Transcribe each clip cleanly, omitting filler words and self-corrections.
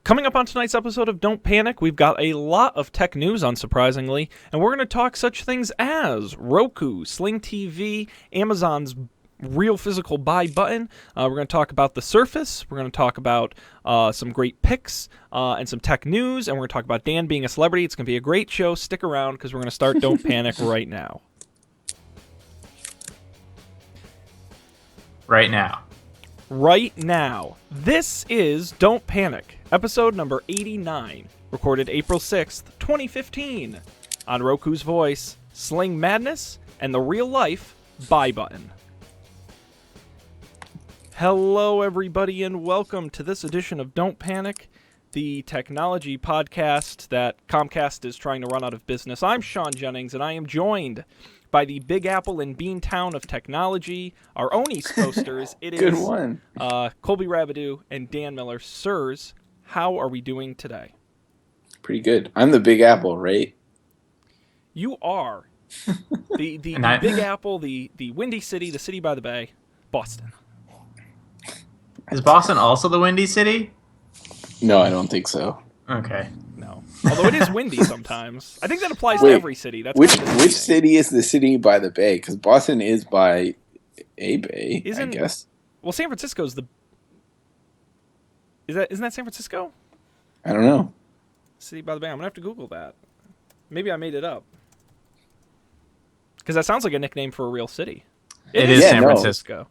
Coming up on tonight's episode of Don't Panic, we've got a lot of tech news, unsurprisingly, and we're going to talk such things as Roku, Sling TV, Amazon's real physical buy button. We're going to talk about the Surface. We're going to talk about some great picks and some tech news, and we're going to talk about Dan being a celebrity. It's going to be a great show. Stick around because we're going to start Don't Panic right now. Right now. Right now. This is Don't Panic, episode number 89, recorded April 6th, 2015, on Roku's Voice, Sling Madness, and the real-life buy button. Hello, everybody, and welcome to this edition of Don't Panic, the technology podcast that Comcast is trying to run out of business. I'm Sean Jennings, and I am joined by the Big Apple and Beantown of technology, our own East Coasters. It is Good one. Colby Rabideau and Dan Miller. Sirs, how are we doing today? Pretty good. I'm the Big Apple, right? You are the Big Apple, the Windy City, the city by the bay, Boston. Is Boston also the Windy City? No, I don't think so. Okay. No. Although it is windy sometimes. I think that applies to every city. That's which kind of the city is the city by the bay? Because Boston is by a bay, I guess. Well, San Francisco's the... Isn't that San Francisco? I don't know. City by the bay. I'm going to have to Google that. Maybe I made it up. Because that sounds like a nickname for a real city. It is San Francisco.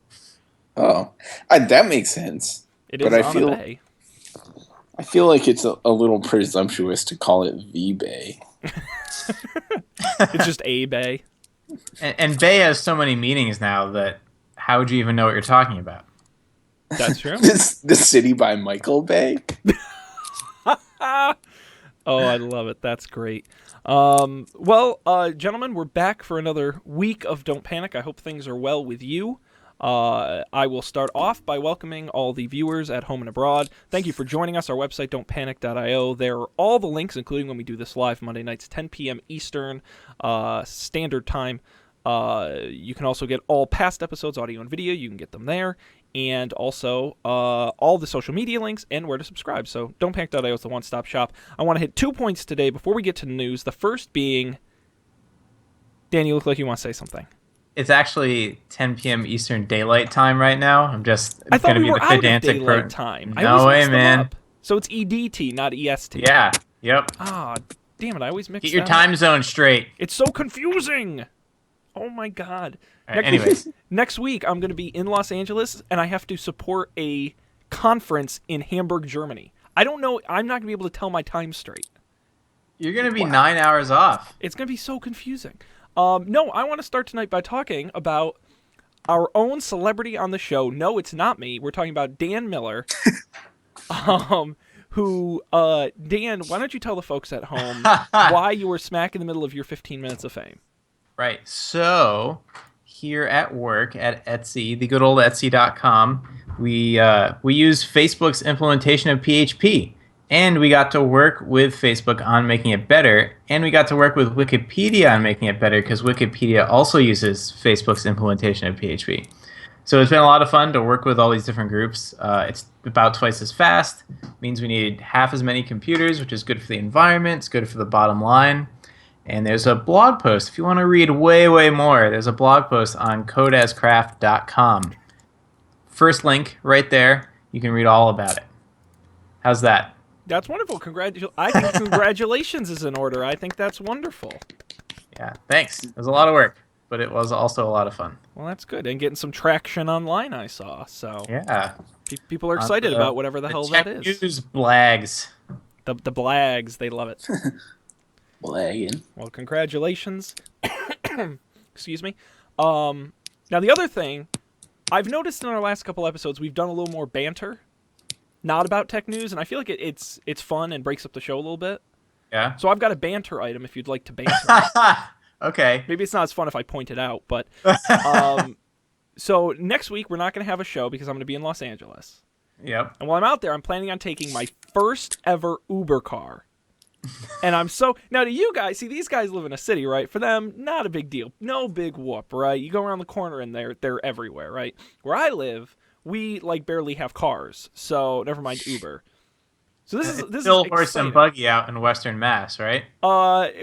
Oh, that makes sense. It is on a bay. I feel like it's a little presumptuous to call it the Bay. It's just a bay. And bay has so many meanings now that how would you even know what you're talking about? That's true. The city by Michael Bay? Oh, I love it. That's great. Well, gentlemen, we're back for another week of Don't Panic. I hope things are well with you. I will start off by welcoming all the viewers at home and abroad. Thank you for joining us. Our website, don'tpanic.io. There are all the links, including when we do this live Monday nights, 10 p.m. Eastern Standard Time. You can also get all past episodes, audio and video. You can get them there. And also all the social media links and where to subscribe. So don'tpanic.io is the one-stop shop. I want to hit 2 points today before we get to the news. The first being, Dan, you look like you want to say something. It's actually 10 p.m. Eastern Daylight Time right now. I'm just I thought going to we be were the out of pedantic daylight time. I No always way, mix them man. up. So it's EDT, not EST. Yeah. Yep. Ah, damn it! I always mix. Get your that time up. zone straight. It's so confusing. Oh my god. All right, anyways. Next week I'm going to be in Los Angeles and I have to support a conference in Hamburg, Germany. I don't know. I'm not going to be able to tell my time straight. You're going to be 9 hours off. It's going to be so confusing. No, I want to start tonight by talking about our own celebrity on the show. No, it's not me. We're talking about Dan Miller. Who, Dan, why don't you tell the folks at home why you were smack in the middle of your 15 minutes of fame? Right. So here at work at Etsy, the good old Etsy.com, we use Facebook's implementation of PHP. And we got to work with Facebook on making it better. And we got to work with Wikipedia on making it better because Wikipedia also uses Facebook's implementation of PHP. So it's been a lot of fun to work with all these different groups. It's about twice as fast. Means we need half as many computers, which is good for the environment. It's good for the bottom line. And there's a blog post. If you want to read way, way more, there's a blog post on codeascraft.com. First link right there. You can read all about it. How's that? That's wonderful. I think congratulations is in order. I think that's wonderful. Yeah, thanks. It was a lot of work, but it was also a lot of fun. Well, that's good. And getting some traction online, I saw. So yeah, people are excited about whatever the hell that is. News blags. The blags, they love it. Blagging. Well, congratulations. Excuse me. Now, the other thing, I've noticed in our last couple episodes, we've done a little more banter. Not about tech news, and I feel like it's fun and breaks up the show a little bit. Yeah. So I've got a banter item if you'd like to banter. Okay. Maybe it's not as fun if I point it out, but so next week we're not going to have a show because I'm going to be in Los Angeles. Yep. And while I'm out there, I'm planning on taking my first ever Uber car. And now to you guys, see, these guys live in a city, right? For them, not a big deal. No big whoop, right? You go around the corner and they're everywhere, right? Where I live, we like barely have cars, so never mind Uber. So this It's is still horse and exciting. buggy out in Western Mass, right?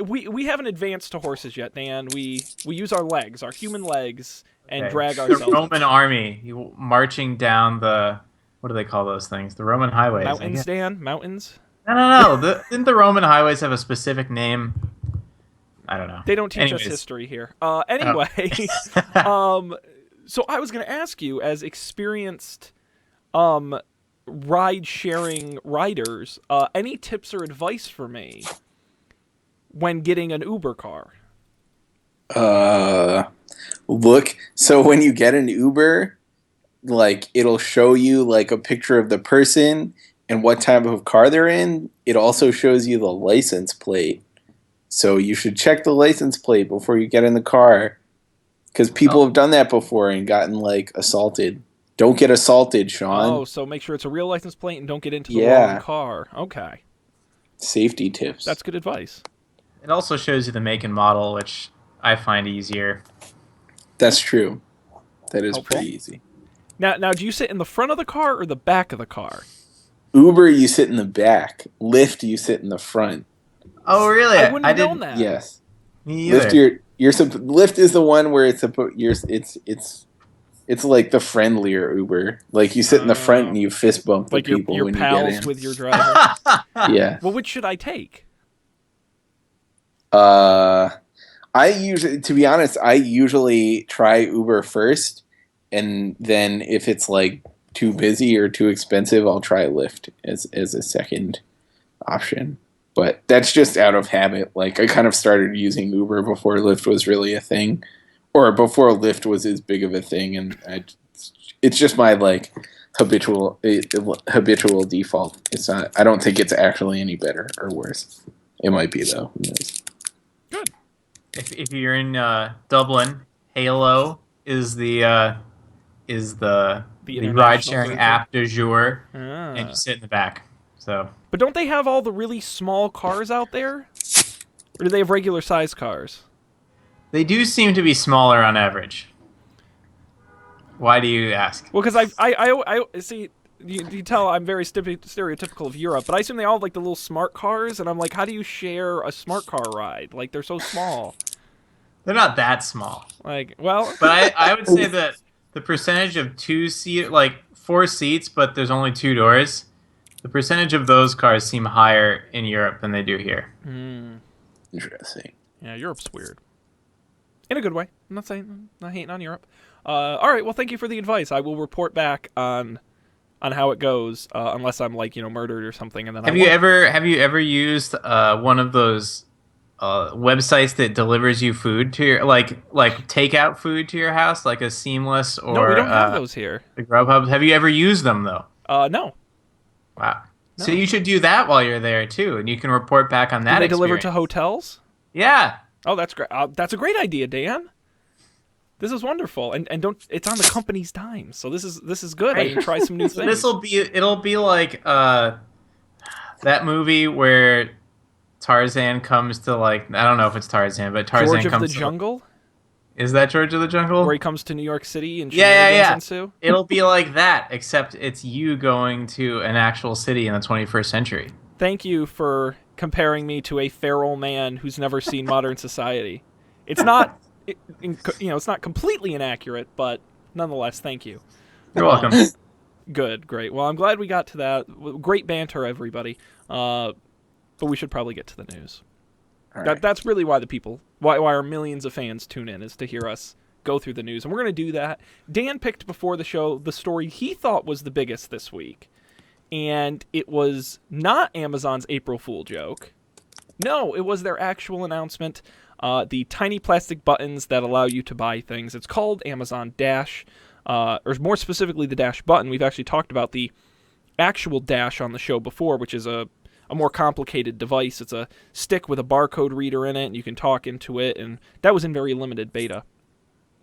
We haven't advanced to horses yet, Dan. We use our legs, our human legs, and Okay. drag The ourselves. Roman army marching down the, what do they call those things? The Roman highways, I Mountains, guess. Dan. Mountains. No. Didn't the Roman highways have a specific name? I don't know. They don't teach us Anyways. history here. Oh. Anyway, so I was going to ask you, as experienced ride-sharing riders, any tips or advice for me when getting an Uber car? Look, so when you get an Uber, like it'll show you like a picture of the person and what type of car they're in. It also shows you the license plate. So you should check the license plate before you get in the car, because people have done that before and gotten like assaulted. Don't get assaulted, Sean. Oh, so make sure it's a real license plate and don't get into the wrong Yeah. car. Okay, Safety tips. that's good advice. It also shows you the make and model, which I find easier. That's true. That is Helpful. pretty easy. Now, do you sit in the front of the car or the back of the car? Uber, you sit in the back. Lyft, you sit in the front. Oh, really? I wouldn't have known didn't. that. Yes. Me either. Lyft is the one where it's like the friendlier Uber. Like you sit in the front and you fist bump the Like people your when you get pals in. with your driver. Yeah. Well, which should I take? To be honest, I usually try Uber first, and then if it's like too busy or too expensive, I'll try Lyft as a second option. But that's just out of habit. Like I kind of started using Uber before Lyft was really a thing, or before Lyft was as big of a thing, and it's just my like habitual default. It's not. I don't think it's actually any better or worse. It might be though. Who knows? Good. If you're in Dublin, Halo is the ride international sharing version? app du jour, Ah. and you sit in the back. So But don't they have all the really small cars out there? Or do they have regular sized cars? they do seem to be smaller on average. Why do you ask? Well, because I see, you tell I'm very stereotypical of Europe, but I assume they all have like the little smart cars, and I'm like, how do you share a smart car ride? Like, they're so small. They're not that small, Like, well, but I would say that the percentage of like 4 seats, but there's only 2 doors. The percentage of those cars seem higher in Europe than they do here. Interesting. yeah, Europe's weird. In a good way. I'm not hating on Europe. All right, well, thank you for the advice. I will report back on how it goes, unless I'm like murdered or something. And then Have you ever used one of those websites that delivers you food to your like takeout food to your house, like a Seamless or No, we don't have those here. the Grubhub? Have you ever used them though? No. Wow. No. So you should do that while you're there too, and you can report back on that. Do they deliver to experience. hotels? Yeah. Oh, that's great. That's a great idea, Dan. This is wonderful, and don't. It's on the company's dime, so this is good. I can try some new things. It'll be like that movie where Tarzan comes to like, I don't know if it's Tarzan, but Tarzan George of comes the to, Jungle, is that George of the Jungle? where he comes to New York City and Yeah. shenanigans ensue. It'll be like that, except it's you going to an actual city in the 21st century. Thank you for comparing me to a feral man who's never seen modern society. It's not, it's not completely inaccurate, but nonetheless, thank you. You're welcome. Good, great. Well, I'm glad we got to that. Great banter, everybody. But we should probably get to the news. All right. That's really why why our millions of fans tune in, is to hear us go through the news. And we're going to do that. Dan picked before the show the story he thought was the biggest this week. And it was not Amazon's April Fool joke. No, it was their actual announcement. The tiny plastic buttons that allow you to buy things. It's called Amazon Dash, or more specifically the Dash button. We've actually talked about the actual Dash on the show before, which is a more complicated device. It's a stick with a barcode reader in it, and you can talk into it, and that was in very limited beta.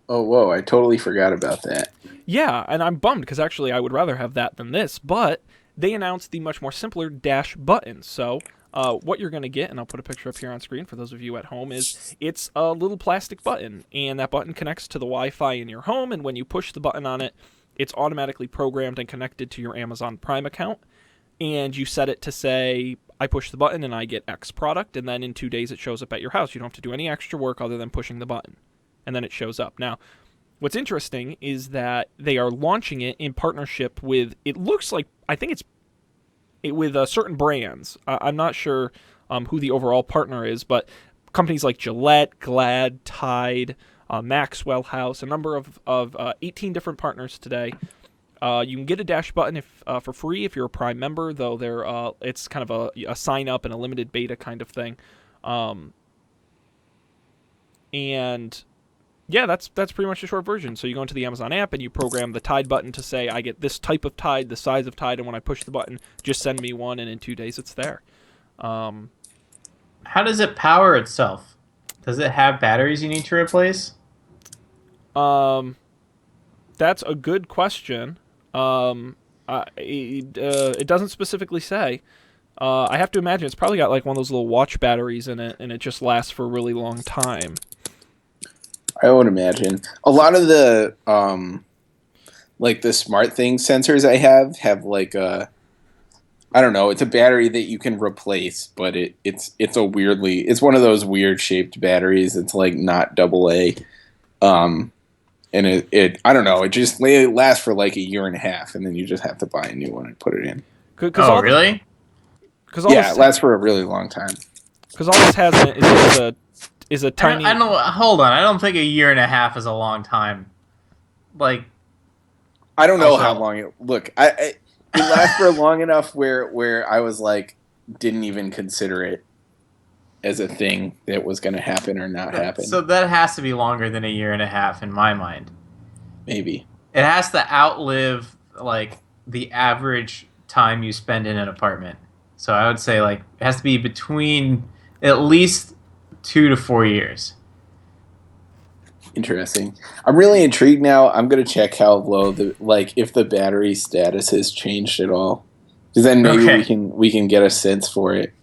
Oh, whoa, I totally forgot about that. Yeah, and I'm bummed, because actually I would rather have that than this, but they announced the much more simpler Dash button. So what you're going to get, and I'll put a picture up here on screen for those of you at home, is it's a little plastic button, and that button connects to the Wi-Fi in your home, and when you push the button on it, it's automatically programmed and connected to your Amazon Prime account. and you set it to say, I push the button and I get X product, and then in 2 days it shows up at your house. You don't have to do any extra work other than pushing the button, and then it shows up. Now, what's interesting is that they are launching it in partnership with, it looks like, I think it's with certain brands. I'm not sure who the overall partner is, but companies like Gillette, Glad, Tide, Maxwell House, a number of 18 different partners today. You can get a Dash button for free if you're a Prime member, though it's kind of a sign up and a limited beta kind of thing. And yeah, that's pretty much the short version. So you go into the Amazon app and you program the Tide button to say, I get this type of Tide, the size of Tide, and when I push the button, just send me one, and in 2 days it's there. How does it power itself? Does it have batteries you need to replace? That's a good question. It doesn't specifically say. I have to imagine it's probably got like one of those little watch batteries in it, and it just lasts for a really long time. I would imagine a lot of the like the smart thing sensors I have like I don't know, it's a battery that you can replace, but it's one of those weird shaped batteries. It's like not AA. And it I don't know, it lasts for like a year and a half, and then you just have to buy a new one and put it in. Really? Yeah, it lasts for a really long time. Because all this has in it is a tiny. I don't. Hold on. I don't think a year and a half is a long time. Like, I don't know how long it. Look, it lasts for long enough where I was like, didn't even consider it as a thing that was going to happen or not happen. So that has to be longer than a year and a half in my mind. Maybe it has to outlive like the average time you spend in an apartment. So I would say like it has to be between at least 2 to 4 years. Interesting. I'm really intrigued now. I'm gonna check how low if the battery status has changed at all, because then maybe we can get a sense for it.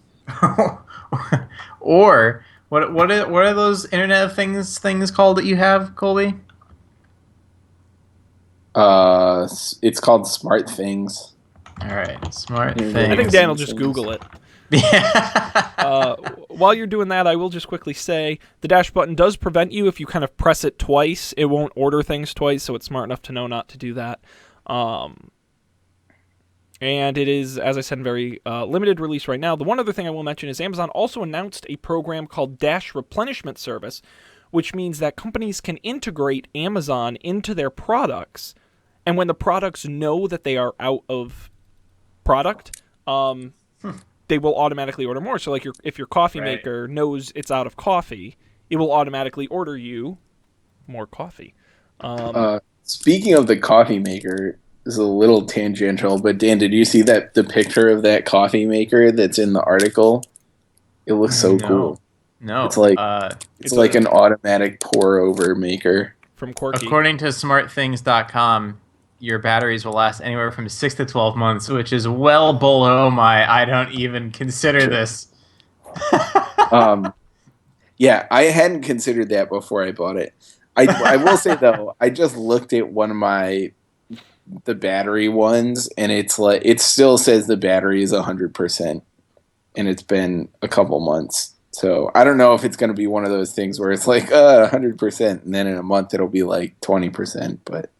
Or what are those Internet of things called that you have, Colby? It's called Smart Things. All right, Smart Things. I think Dan will just Google it. Yeah. While you're doing that, I will just quickly say the Dash button does prevent you if you kind of press it twice. It won't order things twice, so it's smart enough to know not to do that. And it is, as I said, in very limited release right now. The one other thing I will mention is Amazon also announced a program called Dash Replenishment Service, which means that companies can integrate Amazon into their products, and when the products know that they are out of product, they will automatically order more. So like if your coffee maker knows it's out of coffee, it will automatically order you more coffee. Speaking of the coffee maker, this is a little tangential, but Dan, did you see the picture of that coffee maker that's in the article? It looks so cool. No. It's like an automatic pour over maker. From Corky. According to smartthings.com, your batteries will last anywhere from 6 to 12 months, which is well below my I don't even consider this. Yeah, I hadn't considered that before I bought it. I will say, though, I just looked at one of the battery ones, and it's like it still says the battery is 100%, and it's been a couple months. So I don't know if it's going to be one of those things where it's like 100%, and then in a month it'll be like 20%, but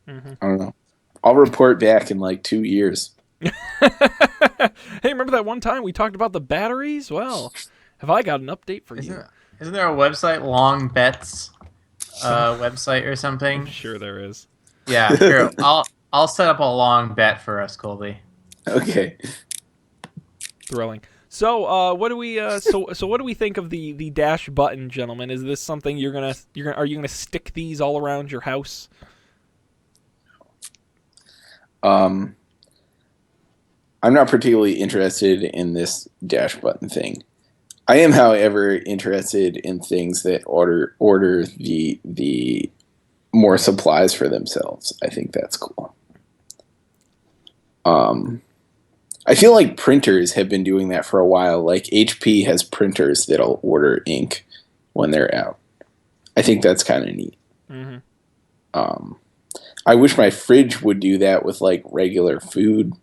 I don't know. I'll report back in like 2 years. Hey, remember that one time we talked about the batteries? Well, have I got an update for you? Isn't there a website, Long Bets website or something? I'm sure there is. Yeah, sure. I'll set up a long bet for us, Colby. Okay. Thrilling. So, what do we? So what do we think of the Dash button, gentlemen? Is this something are you gonna stick these all around your house? I'm not particularly interested in this Dash button thing. I am, however, interested in things that order the more supplies for themselves. I think that's cool. I feel like printers have been doing that for a while. Like HP has printers that'll order ink when they're out. I think that's kind of neat. I wish my fridge would do that with like regular food,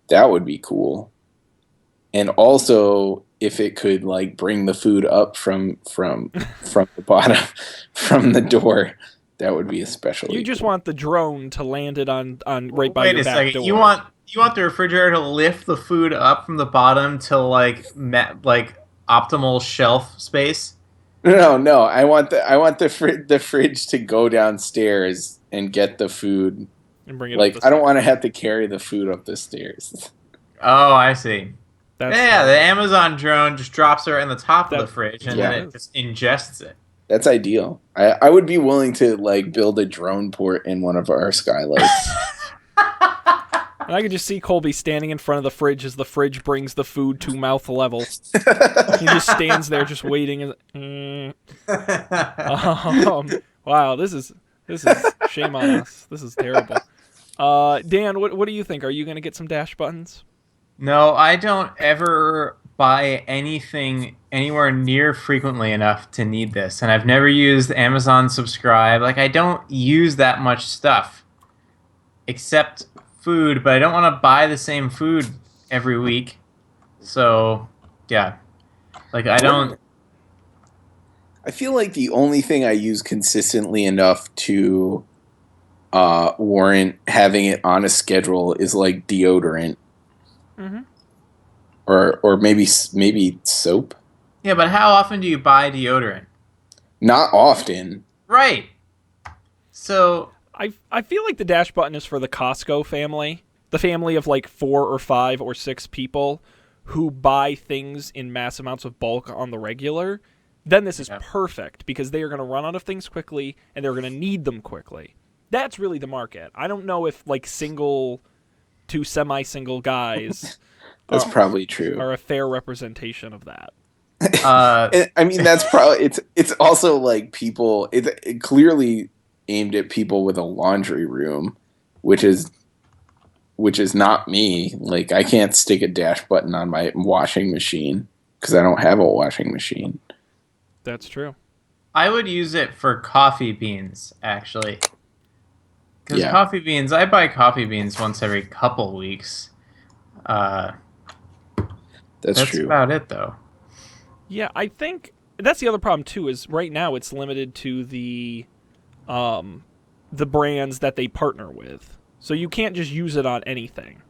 That would be cool. And also, if it could like bring the food up from the bottom from the door, that would be You especially just cool. want the drone to land it on right by Wait your a back second. You door. want the refrigerator to lift the food up from the bottom to like optimal shelf space? No, no, I want the fridge to go downstairs and get the food. And bring it up Like the I don't stairs. want to have to carry the food up the stairs. Oh, I see. That's Yeah, the terrible. Amazon drone just drops it right in the top of the That fridge and then Yeah, that it is. just ingests it. that's ideal. I would be willing to like build a drone port in one of our skylights. And I could just see Colby standing in front of the fridge as the fridge brings the food to mouth level. He just stands there, just waiting. Wow, this is shame on us. This is terrible. Dan, what do you think? Are you going to get some dash buttons? No, I don't ever buy anything anywhere near frequently enough to need this. And I've never used Amazon Subscribe. Like, I don't use that much stuff except food, but I don't want to buy the same food every week. So, yeah. Like, I don't. I feel like the only thing I use consistently enough to warrant having it on a schedule is like deodorant Mm-hmm. or maybe soap. Yeah, but how often do you buy deodorant? Not often. Right. So, I feel like the dash button is for the Costco family, the family of like 4 or 5 or 6 people who buy things in mass amounts of bulk on the regular. Then this is yeah. perfect because they are going to run out of things quickly and they're going to need them quickly. That's really the market. I don't know if like single to semi-single guys That's probably true. are a fair representation of that. I mean, that's probably it's also like people. It clearly aimed at people with a laundry room, which is not me. Like I can't stick a dash button on my washing machine because I don't have a washing machine. That's true. I would use it for coffee beans, actually. Because Yeah. coffee beans, I buy coffee beans once every couple weeks. That's That's true. about it, though. Yeah, I think that's the other problem too. Is right now it's limited to the brands that they partner with, so you can't just use it on anything,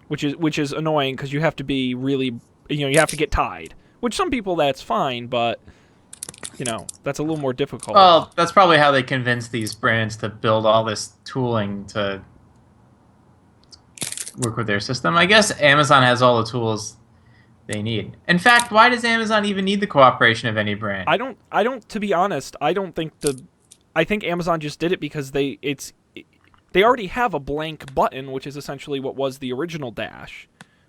which is annoying because you have to be really, you have to get tied. Which some people that's fine, but that's a little more difficult. Well, that's probably how they convince these brands to build all this tooling to work with their system. I guess Amazon has all the tools they need. In fact, why does Amazon even need the cooperation of any brand? I don't. To be honest, I don't think I think Amazon just did it because they already have a blank button, which is essentially what was the original Dash,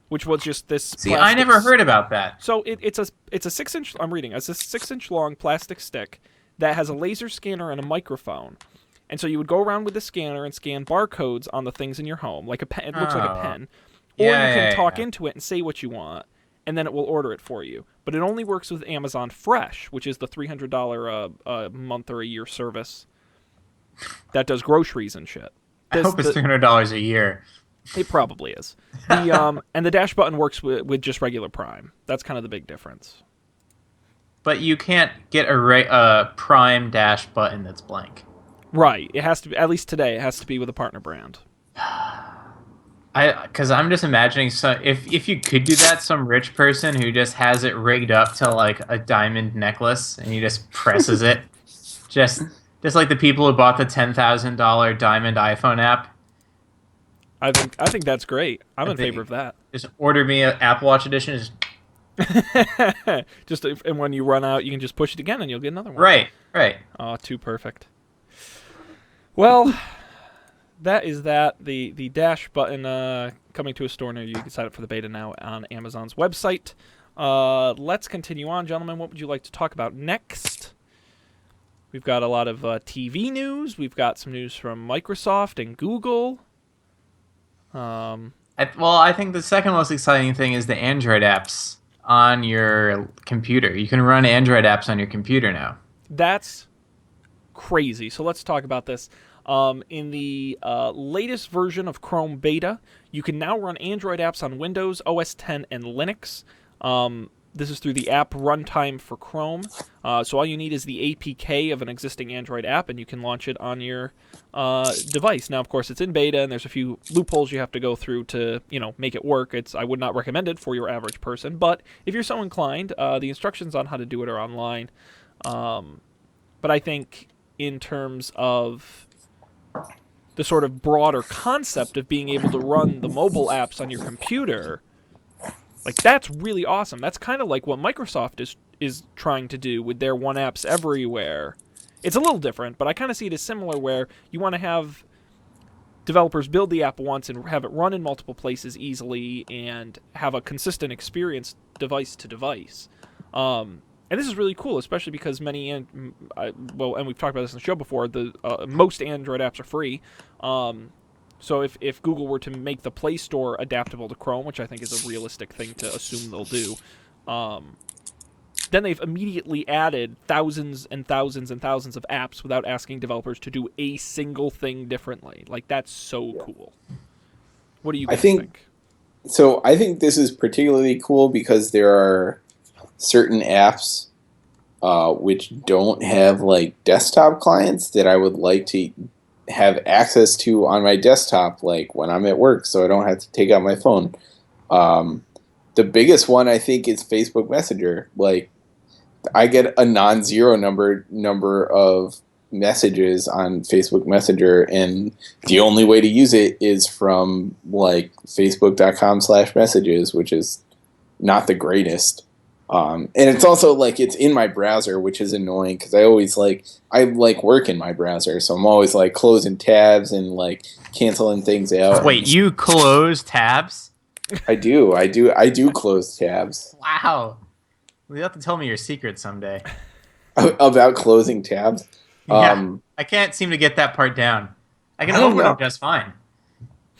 which was just this. See, I never heard about that. So it's a 6-inch. I'm reading. It's a 6-inch long plastic stick that has a laser scanner and a microphone, and so you would go around with the scanner and scan barcodes on the things in your home, like a pen. It looks like a pen, or Yeah, you can yeah, talk yeah. into it and say what you want, and then it will order it for you. But it only works with Amazon Fresh, which is the $300 a month or a year service that does groceries and shit. I hope it's $300 a year. It probably is. And the dash button works with just regular Prime. That's kind of the big difference. But you can't get a Prime Dash button that's blank. Right. It has to be, at least today, it has to be with a partner brand. Because I'm just imagining, so if you could do that, some rich person who just has it rigged up to like a diamond necklace and he just presses it, just like the people who bought the $10,000 diamond iPhone app. I think that's great. I'm in favor of that. Just order me an Apple Watch edition. And when you run out, you can just push it again and you'll get another one. Right. Oh, too perfect. Well, that is that. The dash button coming to a store near you. You can sign up for the beta now on Amazon's website. Let's continue on, gentlemen. What would you like to talk about next? We've got a lot of TV news. We've got some news from Microsoft and Google. I think the second most exciting thing is the Android apps on your computer. You can run Android apps on your computer now. That's crazy. So let's talk about this. In the latest version of Chrome Beta, you can now run Android apps on Windows, OS 10, and Linux. This is through the app runtime for Chrome. So all you need is the APK of an existing Android app, and you can launch it on your device. Now, of course, it's in beta, and there's a few loopholes you have to go through to, make it work. I would not recommend it for your average person, but if you're so inclined, the instructions on how to do it are online. But I think in terms of the sort of broader concept of being able to run the mobile apps on your computer, like, that's really awesome. That's kind of like what Microsoft is trying to do with their One Apps Everywhere. It's a little different, but I kind of see it as similar, where you want to have developers build the app once and have it run in multiple places easily and have a consistent experience device to device. And this is really cool, especially because and we've talked about this in the show before, most Android apps are free. So if Google were to make the Play Store adaptable to Chrome, which I think is a realistic thing to assume they'll do, then they've immediately added thousands and thousands and thousands of apps without asking developers to do a single thing differently. Like, that's so cool. What do you guys think? So I think this is particularly cool because there are certain apps which don't have like desktop clients that I would like to have access to on my desktop, like when I'm at work, so I don't have to take out my phone. The biggest one I think is Facebook Messenger. Like, I get a non-zero number of messages on Facebook Messenger, and the only way to use it is from like facebook.com/messages, which is not the greatest. And it's also like it's in my browser, which is annoying because I work in my browser, so I'm always like closing tabs and like canceling things out. Wait, you close tabs? I do close tabs. Wow. You'll have to tell me your secret someday. About closing tabs? Yeah, I can't seem to get that part down. I can open them just fine.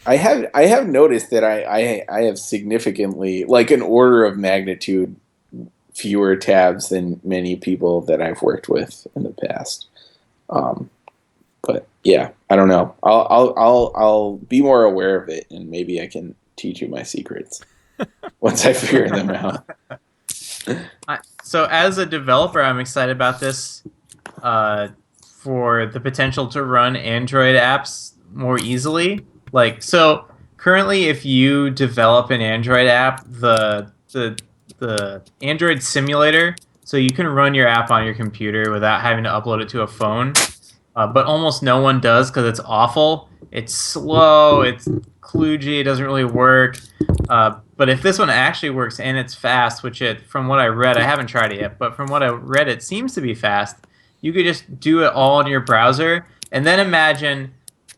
I have noticed that I have significantly, like an order of magnitude, fewer tabs than many people that I've worked with in the past. But yeah, I don't know. I'll be more aware of it, and maybe I can teach you my secrets once I figure them out. So as a developer, I'm excited about this for the potential to run Android apps more easily. Like, so currently, if you develop an Android app, the Android simulator, so you can run your app on your computer without having to upload it to a phone. But almost no one does because it's awful. It's slow. It's kludgy. It doesn't really work. But if this one actually works and it's fast, from what I read, I haven't tried it yet, but from what I read, it seems to be fast. You could just do it all in your browser, and then imagine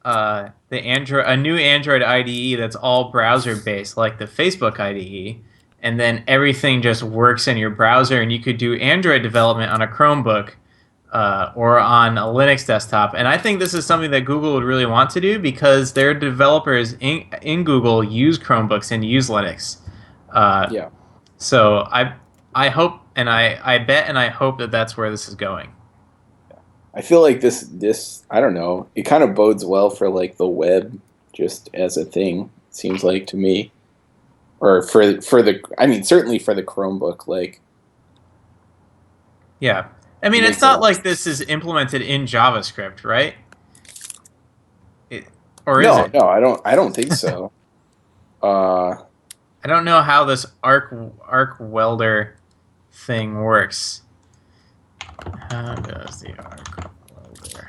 a new Android IDE that's all browser based, like the Facebook IDE, and then everything just works in your browser, and you could do Android development on a Chromebook or on a Linux desktop. And I think this is something that Google would really want to do because their developers in Google use Chromebooks and use Linux. Yeah. So I hope, and I bet and I hope that that's where this is going. I feel like this I don't know, it kind of bodes well for like the web just as a thing, it seems like to me. Or certainly for the Chromebook, like. Yeah. I mean, it's not like this is implemented in JavaScript, right? Or is it? No, I don't think so. I don't know how this arc welder thing works. How does the arc welder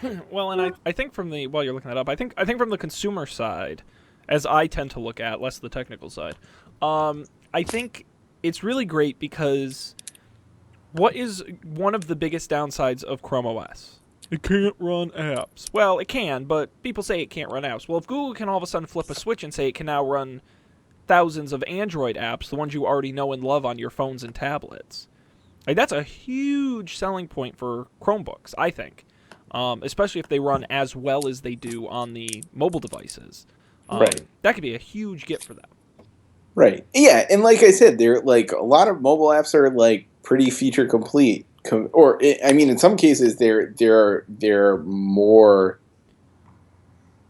work? Well, and I think while you're looking that up, I think from the consumer side, as I tend to look at, less the technical side, I think it's really great because what is one of the biggest downsides of Chrome OS? It can't run apps. Well, it can, but people say it can't run apps. Well, if Google can all of a sudden flip a switch and say it can now run thousands of Android apps, the ones you already know and love on your phones and tablets, like, that's a huge selling point for Chromebooks, I think, especially if they run as well as they do on the mobile devices. Right. That could be a huge get for them. Right. Yeah, and like I said, they're like a lot of mobile apps are like pretty feature complete, or I mean, in some cases they're more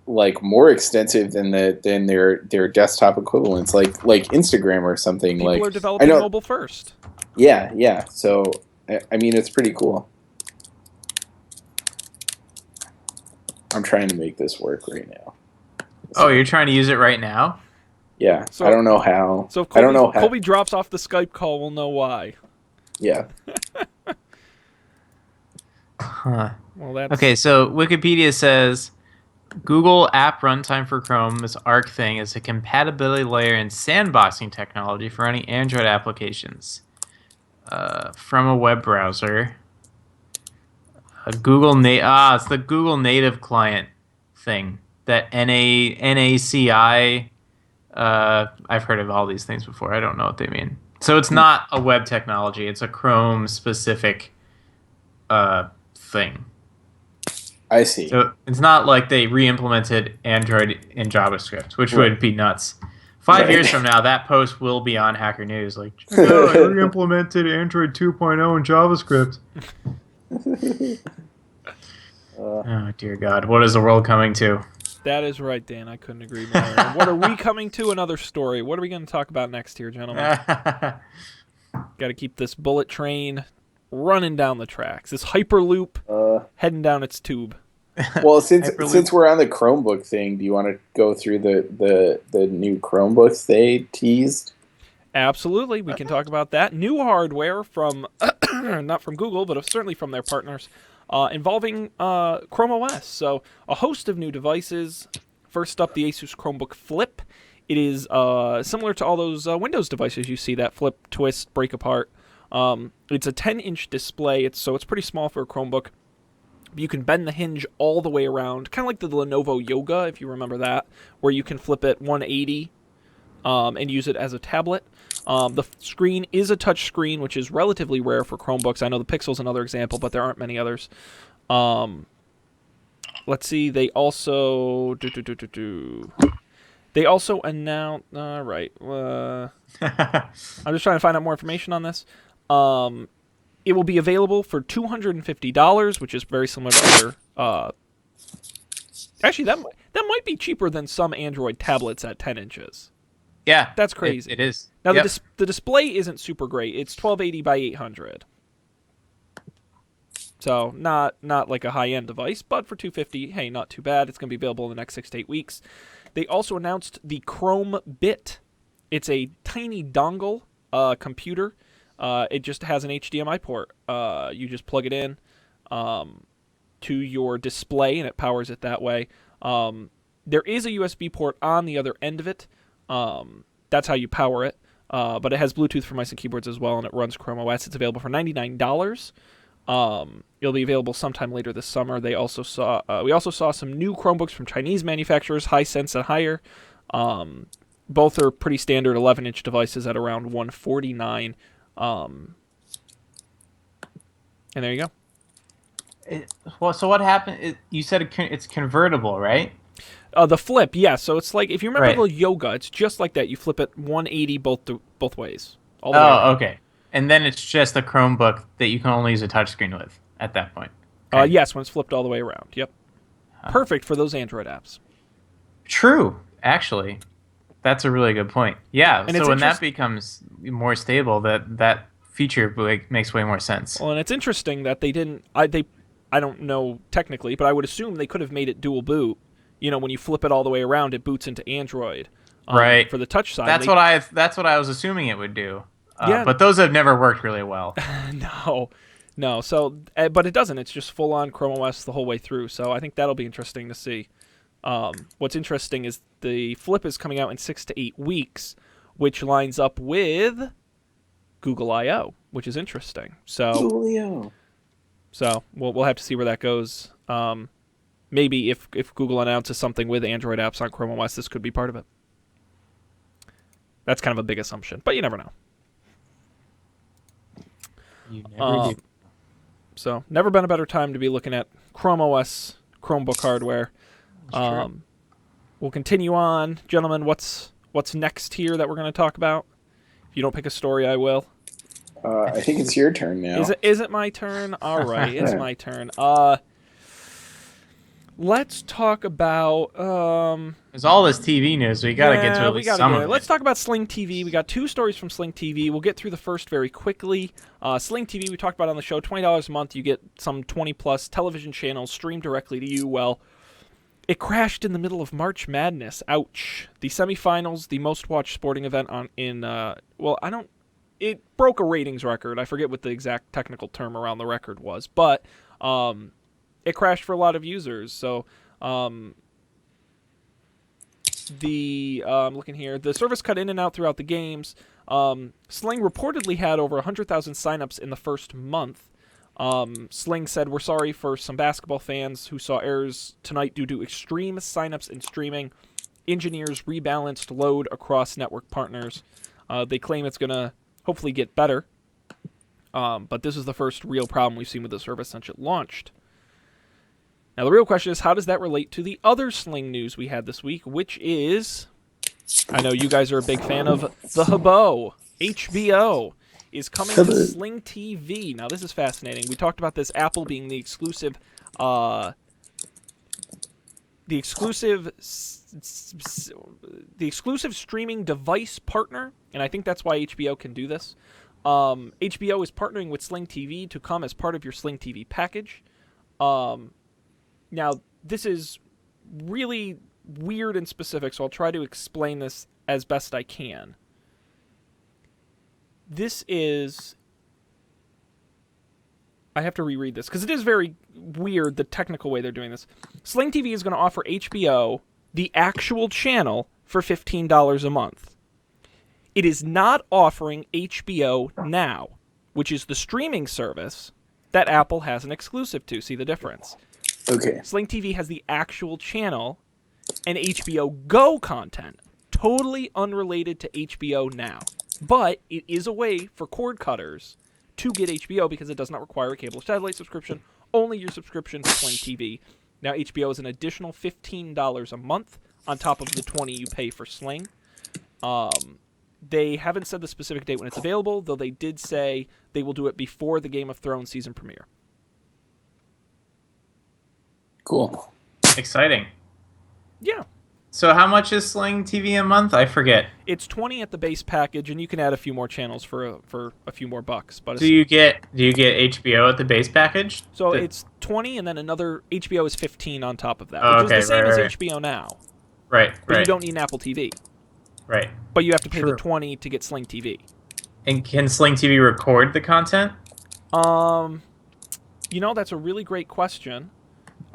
like more extensive than their desktop equivalents, like Instagram or something. People Like are I developing know, mobile first. yeah. So I mean, it's pretty cool. I'm trying to make this work right now. Oh, So, you're trying to use it right now? yeah, So I don't know how. So if I don't know how. Colby drops off the Skype call, we'll know why. Yeah. Huh. Well, that's Okay, so Wikipedia says Google App Runtime for Chrome, this Arc thing, is a compatibility layer and sandboxing technology for running Android applications from a web browser. It's the Google Native Client thing. That NACI. I've heard of all these things before. I don't know what they mean. So it's not a web technology. It's a Chrome specific thing. I see. So it's not like they re-implemented Android in JavaScript, which Right. would be nuts. 5 Right. years from now, that post will be on Hacker News. Like, no, I re-implemented Android 2.0 in JavaScript. Oh, dear God. What is the world coming to? That is right, Dan. I couldn't agree more. And what are we coming to? Another story. What are we going to talk about next here, gentlemen? Got to keep this bullet train running down the tracks. This Hyperloop heading down its tube. Well, since we're on the Chromebook thing, do you want to go through the new Chromebooks they teased? Absolutely. We can talk about that. New hardware from, not from Google, but certainly from their partners, involving Chrome OS. So a host of new devices. First up, the Asus Chromebook Flip. It is similar to all those Windows devices you see that flip, twist, break apart. It's a 10-inch display, so it's pretty small for a Chromebook. You can bend the hinge all the way around, kind of like the Lenovo Yoga, if you remember that, where you can flip it 180 and use it as a tablet. The screen is a touch screen, which is relatively rare for Chromebooks. I know the Pixel's another example, but there aren't many others. Let's see. They also They also announced. All right. I'm just trying to find out more information on this. It will be available for $250, which is very similar to other. Actually, that might be cheaper than some Android tablets at 10 inches. Yeah, That's crazy. It is. Now, Yep. the display isn't super great. It's 1280 by 800. So not like a high-end device, but for $250, hey, not too bad. It's going to be available in the next 6 to 8 weeks. They also announced the Chrome Bit. It's a tiny dongle computer. It just has an HDMI port. You just plug it in to your display, and it powers it that way. There is a USB port on the other end of it. That's how you power it. But it has Bluetooth for mice and keyboards as well, and it runs Chrome OS. It's available for $99. It'll be available sometime later this summer. We also saw some new Chromebooks from Chinese manufacturers, Hisense and Haier. Both are pretty standard 11-inch devices at around $149. And there you go. So what happened? You said it's convertible, right? The Flip, yeah. So it's like, if you remember Right. the Yoga, it's just like that. You flip it 180 both ways. All the way around. Okay. And then it's just a Chromebook that you can only use a touchscreen with at that point. Okay. Yes, when it's flipped all the way around. Yep. Perfect for those Android apps. True, actually. That's a really good point. Yeah, And so when that becomes more stable, that feature makes way more sense. Well, and it's interesting that they didn't. I don't know technically, but I would assume they could have made it dual boot. You know, when you flip it all the way around, it boots into Android. Right. For the touch side. That's what I was assuming it would do. Yeah. But those have never worked really well. No. So, but it doesn't. It's just full on Chrome OS the whole way through. So I think that'll be interesting to see. What's interesting is the Flip is coming out in 6 to 8 weeks, which lines up with Google I/O, which is interesting. So, Julio. So we'll have to see where that goes. Maybe if Google announces something with Android apps on Chrome OS, this could be part of it. That's kind of a big assumption, but you never know. You never do. So never been a better time to be looking at Chrome OS, Chromebook hardware. We'll continue on, gentlemen. What's next here that we're going to talk about? If you don't pick a story, I will. I think it's your turn now. Is it my turn? All right, it's my turn. Let's talk about. There's all this TV news. We got to get to at we least gotta some get of it. it. Let's talk about Sling TV. We got 2 stories from Sling TV. We'll get through the first very quickly. Sling TV, we talked about on the show. $20 a month. You get some 20-plus television channels streamed directly to you. Well, it crashed in the middle of March Madness. Ouch. The semifinals, the most watched sporting event it broke a ratings record. I forget what the exact technical term around the record was, but it crashed for a lot of users. So looking here, the service cut in and out throughout the games. Sling reportedly had over 100,000 signups in the first month. Sling said, "We're sorry for some basketball fans who saw errors tonight due to extreme signups and streaming. Engineers rebalanced load across network partners." They claim it's going to hopefully get better. But this is the first real problem we've seen with the service since it launched. Now, the real question is, how does that relate to the other Sling news we had this week, which is, I know you guys are a big fan of the Habo. HBO is coming to Sling TV. Now, this is fascinating. We talked about this, Apple being the exclusive streaming device partner, and I think that's why HBO can do this. HBO is partnering with Sling TV to come as part of your Sling TV package. Now, this is really weird and specific, so I'll try to explain this as best I can. This is... I have to reread this, because it is very weird, the technical way they're doing this. Sling TV is going to offer HBO, the actual channel, for $15 a month. It is not offering HBO Now, which is the streaming service that Apple has an exclusive to. See the difference? Okay. Sling TV has the actual channel and HBO Go content, totally unrelated to HBO Now. But it is a way for cord cutters to get HBO because it does not require a cable or satellite subscription, only your subscription to Sling TV. Now, HBO is an additional $15 a month on top of the $20 you pay for Sling. They haven't said the specific date when it's available, though they did say they will do it before the Game of Thrones season premiere. Cool. Exciting. Yeah. So how much is Sling TV a month? I forget. It's $20 at the base package, and you can add a few more channels for a few more bucks. But Do you get HBO at the base package? it's $20, and then another HBO is $15 on top of that, Oh, which okay, is the same right, as right. HBO Now. Right, But right. you don't need an Apple TV. Right. But you have to pay True. the $20 to get Sling TV. And can Sling TV record the content? That's a really great question.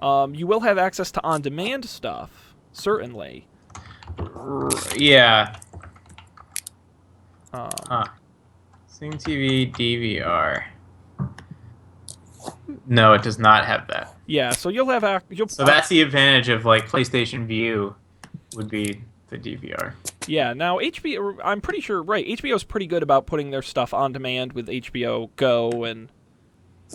You will have access to on-demand stuff, certainly. Yeah. Sling TV DVR. No, it does not have that. Yeah, so you'll have So that's the advantage of like PlayStation View would be the DVR. Yeah, now HBO, I'm pretty sure, right, HBO's pretty good about putting their stuff on demand with HBO Go and...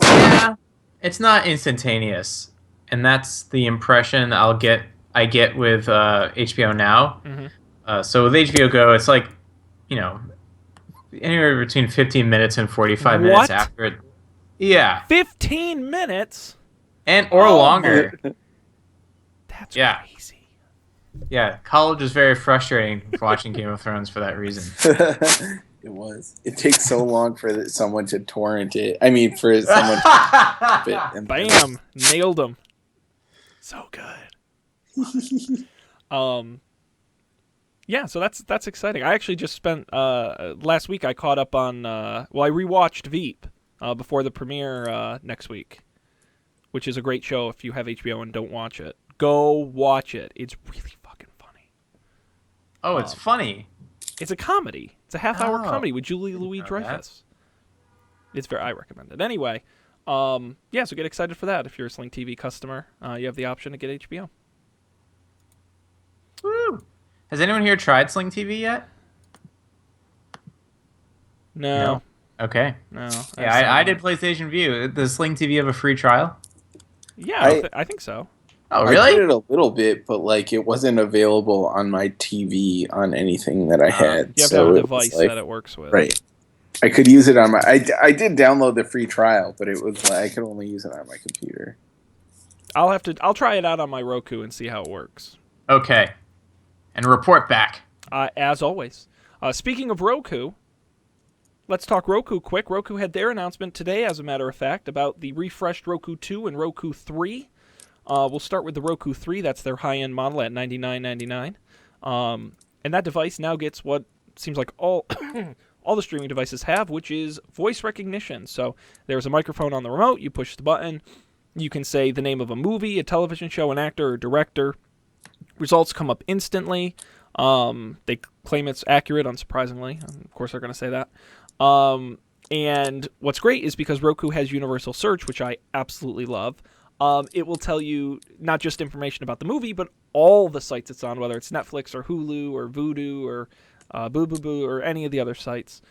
Yeah. It's not instantaneous. And that's the impression I get with HBO Now. Mm-hmm. So with HBO Go, it's like, anywhere between 15 minutes and 45 minutes What? after it. Yeah. 15 minutes? Or longer. That's Yeah. crazy. Yeah, college is very frustrating watching Game of Thrones for that reason. It was. It takes so long for someone to torrent it. I mean, for someone to Bam! Nailed him. So good. Yeah, so that's exciting. I actually just spent last week. I caught up on. I rewatched Veep before the premiere next week, which is a great show. If you have HBO and don't watch it, go watch it. It's really fucking funny. Oh, it's funny. It's a comedy. It's a half-hour comedy with Julie Louis-Dreyfus. I recommend it. Anyway, so get excited for that. If you're a Sling TV customer, you have the option to get HBO. Woo! Has anyone here tried Sling TV yet? No. Okay. No. Yeah, I did PlayStation View. Does Sling TV have a free trial? Yeah, I think so. Oh, I really? did it a little bit, but it wasn't available on my TV on anything that I had. You have to so have a it device was that it works with. Right. I could use it on my. I did download the free trial, but it was I could only use it on my computer. I'll try it out on my Roku and see how it works. Okay. And report back. As always. Speaking of Roku, let's talk Roku quick. Roku had their announcement today, as a matter of fact, about the refreshed Roku 2 and Roku 3. We'll start with the Roku 3. That's their high-end model at $99.99. And that device now gets what seems like all all the streaming devices have, which is voice recognition. So there's a microphone on the remote. You push the button. You can say the name of a movie, a television show, an actor, or director. Results come up instantly. They claim it's accurate, unsurprisingly. Of course, they're going to say that. And what's great is because Roku has universal search, which I absolutely love. It will tell you not just information about the movie, but all the sites it's on, whether it's Netflix or Hulu or Vudu or Boo Boo Boo or any of the other sites.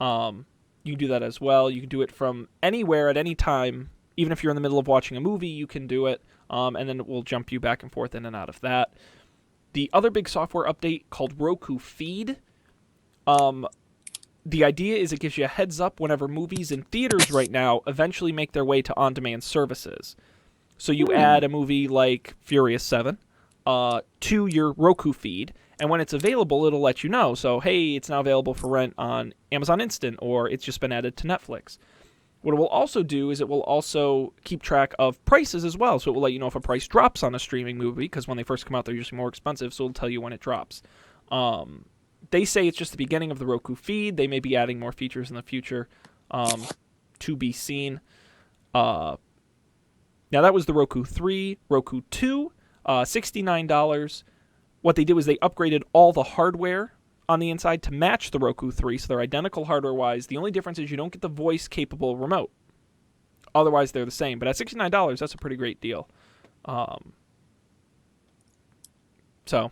You can do that as well. You can do it from anywhere at any time. Even if you're in the middle of watching a movie, you can do it, and then it will jump you back and forth in and out of that. The other big software update called Roku Feed. The idea is it gives you a heads up whenever movies in theaters right now eventually make their way to on-demand services. So you add a movie like Furious 7 to your Roku feed, and when it's available, it'll let you know. So, hey, it's now available for rent on Amazon Instant, or it's just been added to Netflix. What it will also do is it will also keep track of prices as well. So it will let you know if a price drops on a streaming movie, because when they first come out, they're usually more expensive, so it'll tell you when it drops. They say it's just the beginning of the Roku feed. They may be adding more features in the future, to be seen. Now, that was the Roku 3. Roku 2, $69. What they did was they upgraded all the hardware on the inside to match the Roku 3, so they're identical hardware-wise. The only difference is you don't get the voice-capable remote. Otherwise, they're the same. But at $69, that's a pretty great deal. So,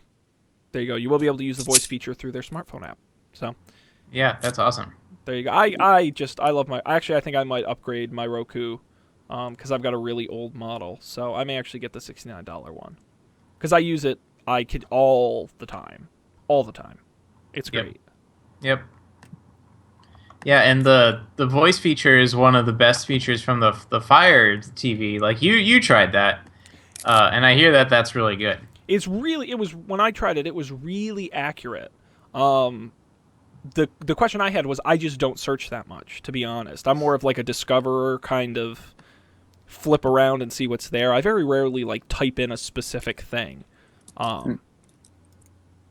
there you go. You will be able to use the voice feature through their smartphone app. So, Yeah, that's awesome. there you go. I love my... Actually, I think I might upgrade my Roku because I've got a really old model. So, I may actually get the $69 one. Because I use it, I could all the time. All the time. It's great. Yep. Yeah, and the voice feature is one of the best features from the Fire TV. Like you tried that, and I hear that that's really good. It was when I tried it, it was really accurate. The question I had was I just don't search that much, to be honest. I'm more of like a discoverer kind of flip around and see what's there. I very rarely like type in a specific thing.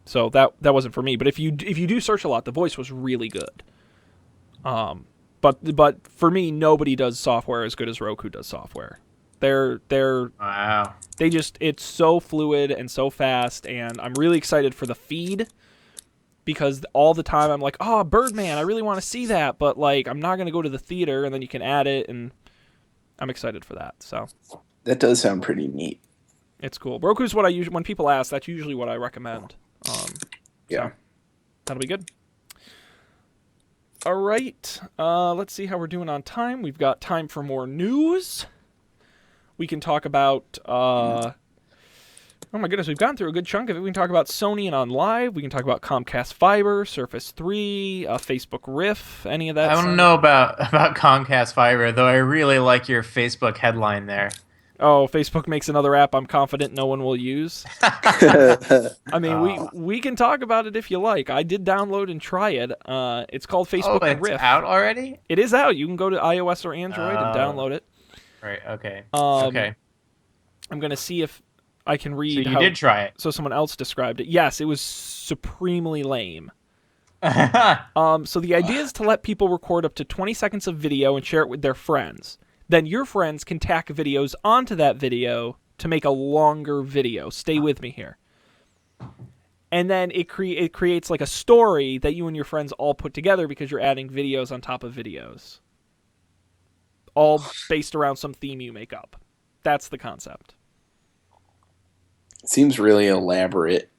So that wasn't for me. But if you do search a lot, the voice was really good. But for me, nobody does software as good as Roku does software. Wow. It's so fluid and so fast, and I'm really excited for the feed because all the time I'm like, oh, Birdman, I really want to see that, but like I'm not gonna go to the theater, and then you can add it, and I'm excited for that. So That does sound pretty neat. it's cool. Roku's what I usually, when people ask, that's usually what I recommend. Yeah. So that'll be good. All right. Let's see how we're doing on time. We've got time for more news. We can talk about... oh my goodness, we've gone through a good chunk of it. We can talk about Sony and On Live. We can talk about Comcast Fiber, Surface 3, Facebook Riff, any of that. I don't know about Comcast Fiber, though I really like your Facebook headline there. Oh, Facebook makes another app I'm confident no one will use. I mean, we can talk about it if you like. I did download and try it. It's called Facebook it's Riff. out already? It is out. You can go to iOS or Android and download it. Right, okay. Okay. I'm going to see if I can read So you did try it. So someone else described it. Yes, it was supremely lame. So the idea is to let people record up to 20 seconds of video and share it with their friends. Then your friends can tack videos onto that video to make a longer video. Stay with me here. And then it creates like a story that you and your friends all put together because you're adding videos on top of videos. All based around some theme you make up. That's the concept. Seems really elaborate.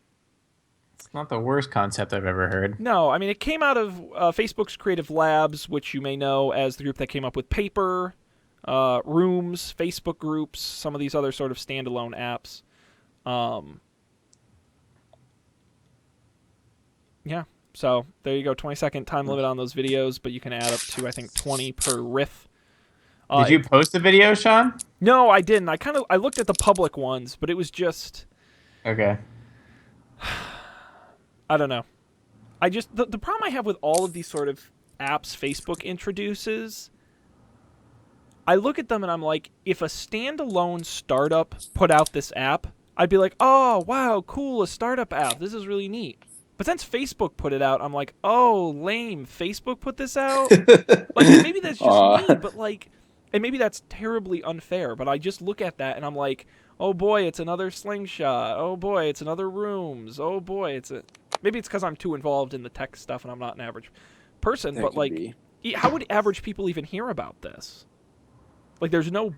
It's not the worst concept I've ever heard. No, I mean, it came out of Facebook's Creative Labs, which you may know as the group that came up with Paper, Rooms, Facebook groups, some of these other sort of standalone apps. Yeah, so there you go. 20-second time limit on those videos, but you can add up to, I think, 20 per riff. Did you post the video, Sean? No, I didn't. I looked at the public ones, but it was just Okay. I don't know. I just the problem I have with all of these sort of apps Facebook introduces, I look at them and I'm like, if a standalone startup put out this app, I'd be like, oh wow, cool, a startup app. This is really neat. But since Facebook put it out, I'm like, oh, lame. Facebook put this out? Like, maybe that's just me, but like, and maybe that's terribly unfair, but I just look at that and I'm like, oh boy, it's another slingshot. Oh boy, it's another rooms. Oh boy, maybe it's because I'm too involved in the tech stuff and I'm not an average person, That but could like, be. how would average people even hear about this? Like, there's no,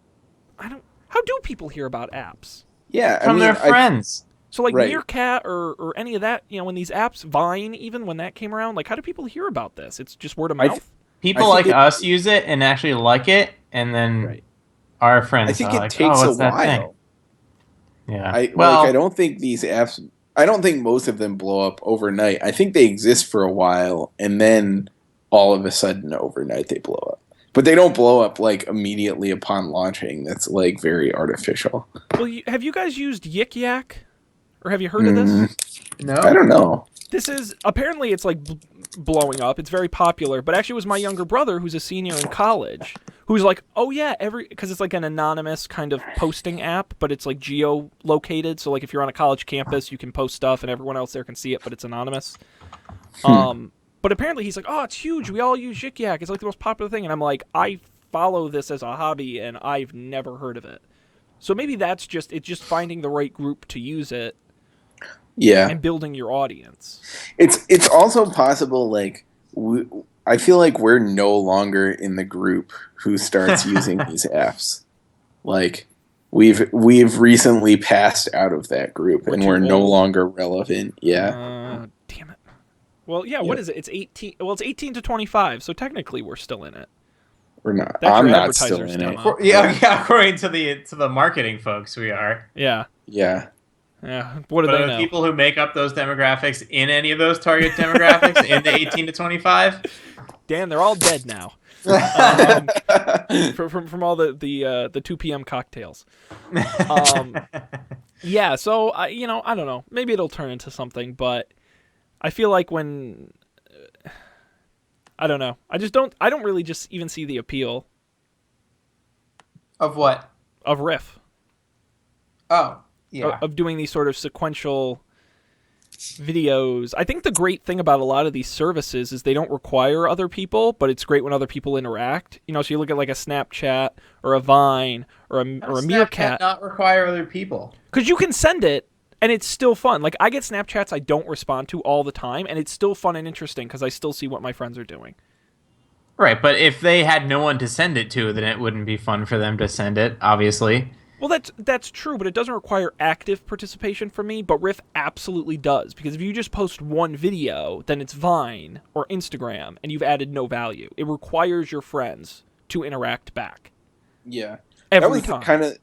how do people hear about apps? Yeah, I From mean, their friends. So like Right. Meerkat or any of that, when these apps, Vine, even when that came around, like how do people hear about this? It's just word of I mouth. People think like us use it and actually like it, and then right. our I friends think are it like, takes "Oh, a what's that thing?" while. Yeah. I Well, don't think these apps. I don't think most of them blow up overnight. I think they exist for a while, and then all of a sudden, overnight, they blow up. But they don't blow up like immediately upon launching. That's like very artificial. Well, have you guys used Yik Yak? Or have you heard of this? I no. don't know. This is, apparently it's like blowing up. It's very popular, but actually it was my younger brother who's a senior in college who's like, oh yeah, because it's like an anonymous kind of posting app, but it's like geo-located. So like if you're on a college campus, you can post stuff and everyone else there can see it, but it's anonymous. But apparently he's like, oh, it's huge. We all use Yik Yak. It's like the most popular thing. And I'm like, I follow this as a hobby and I've never heard of it. So maybe it's just finding the right group to use it. Yeah, And building your audience. it's also possible. Like I feel like we're no longer in the group who starts using these apps. Like we've recently passed out of that group, and too we're no old. longer relevant. Yeah, Damn it. Well, yeah. What is it? It's 18. Well, it's 18 to 25. So technically, we're still in it. we're not. That's I'm your not still advertiser's in it. demo. Yeah, according to the marketing folks, we are. Yeah. Yeah. Yeah. What do But they the know? people who make up those demographics in any of those target demographics in the 18 to 25, Dan, they're all dead now. From all the 2 p.m. cocktails. Yeah. So I don't know. Maybe it'll turn into something, but I feel like when I don't know. I don't really just even see the appeal of what? of Riff. Oh, yeah. Of doing these sort of sequential videos. I think the great thing about a lot of these services is they don't require other people, but it's great when other people interact. So you look at like a Snapchat or a Vine or a Meerkat. Not require other people. Because you can send it, and it's still fun. Like, I get Snapchats I don't respond to all the time, and it's still fun and interesting because I still see what my friends are doing. Right, but if they had no one to send it to, then it wouldn't be fun for them to send it, obviously. Well, that's true, but it doesn't require active participation from me, but Riff absolutely does. Because if you just post one video, then it's Vine or Instagram, and you've added no value. It requires your friends to interact back. Yeah. Every time.